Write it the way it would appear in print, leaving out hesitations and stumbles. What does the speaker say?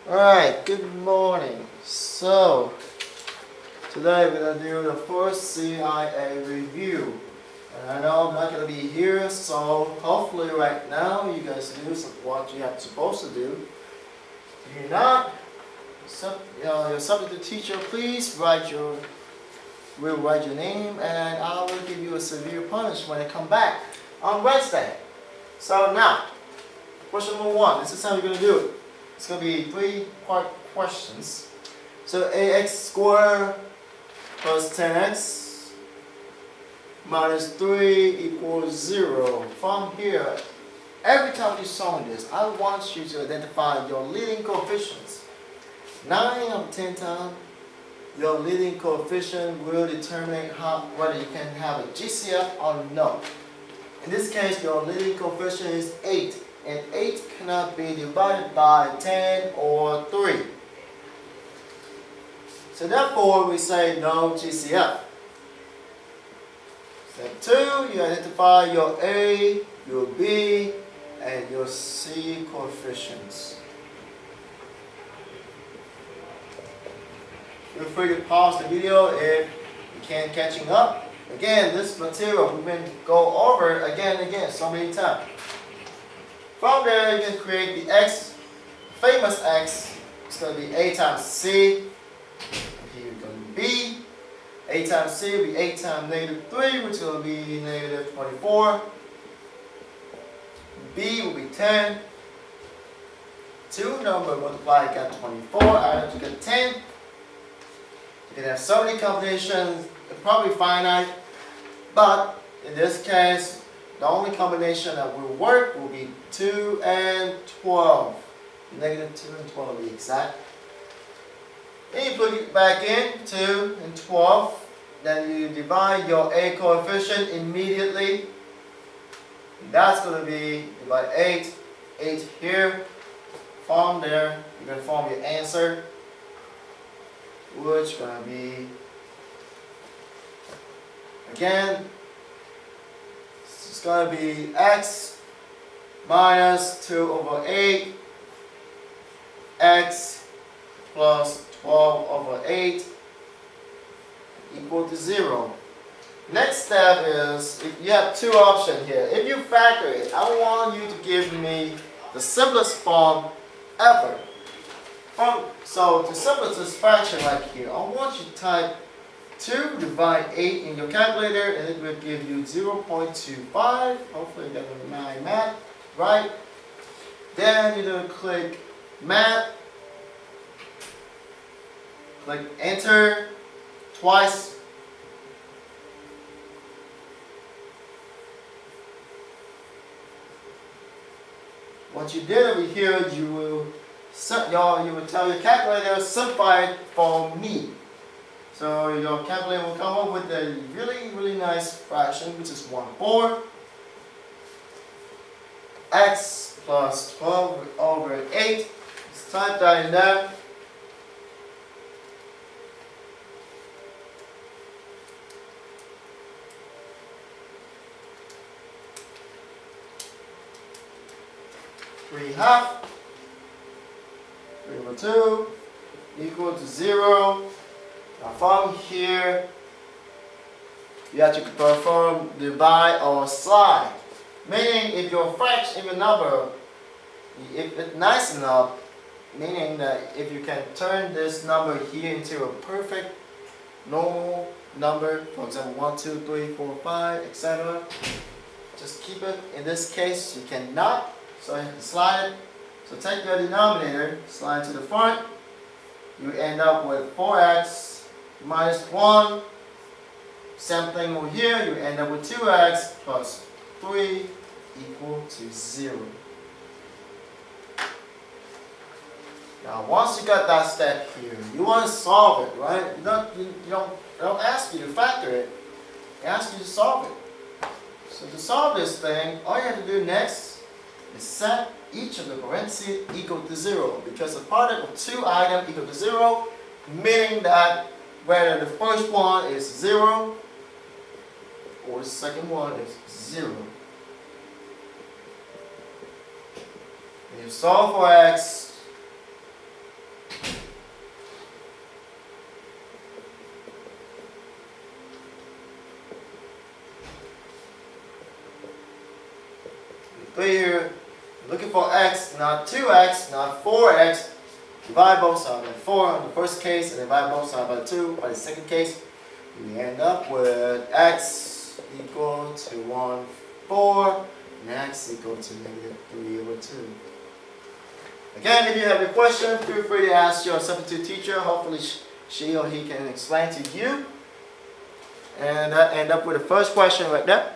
Alright, good morning. So, today we're going to do the first CIA review. And I know I'm not going to be here, so hopefully right now you guys do what you are supposed to do. If you're not, your substitute teacher, please write your name and I will give you a severe punishment when I come back on Wednesday. So now, question number 1, this is how you're going to do it. It's going to be 3-part questions. So ax squared plus 10x minus 3 equals 0. From here, every time you solve this, I want you to identify your leading coefficients. 9 out of 10 times, your leading coefficient will determine whether you can have a GCF or no. In this case, your leading coefficient is 8. And 8 cannot be divided by 10 or 3. So therefore, we say no GCF. Step 2, you identify your A, your B, and your C coefficients. Feel free to pause the video if you can't catching up. Again, this material we've been go over again and again so many times. From there, you can create the x, famous x. It's going to be a times c. Here it's going to be b. A times c will be 8 times -3, which is going to be -24. B will be 10. 2 number multiplied, got 24. Add to get 10. You can have so many combinations, probably finite. But in this case, the only combination that will work will be 2 and 12. -2 and 12 to be exact. Then you put it back in, 2 and 12. Then you divide your A coefficient immediately. That's going to be divide 8. 8 here. From there, you're going to form your answer, which is going to be, again, it's going to be x minus 2 over 8, x plus 12 over 8 equal to 0. Next step is, if you have 2 options here. If you factor it, I want you to give me the simplest form ever. So to simplify this fraction right here, I want you to type 2 divide 8 in your calculator and it will give you 0.25. Hopefully you got my math right. Then you're going to click math. Click enter twice. What you did over here, you will tell your calculator simplify it for me. So your calculator will come up with a really nice fraction, which is 1/4. X plus 12 over 8. Let's type that in there. Three half. 3 over 2 equal to 0. Now from here, you have to perform divide or slide. Meaning if your fraction, if your number, if it's nice enough, meaning that if you can turn this number here into a perfect normal number, for example 1, 2, 3, 4, 5, etc. Just keep it. In this case, you cannot, so you have to slide it. So take your denominator, slide to the front. You end up with 4x minus 1. Same thing over here. You end up with 2x plus 3 equal to 0. Now once you got that step here, you want to solve it, right? They don't ask you to factor it. They ask you to solve it. So to solve this thing, all you have to do next is set each of the parentheses equal to 0, because the product of 2 items equal to 0, meaning that whether the first one is 0 or the second one is 0. When you solve for x, 3 here. Looking for x, not 2x, not 4x. Divide both sides by 4 in the first case and divide both sides by 2 by the second case. We end up with x equal to 1, 4, and x equal to negative 3 over 2. Again, if you have a question, feel free to ask your substitute teacher. Hopefully she or he can explain to you. And that end up with the first question right there.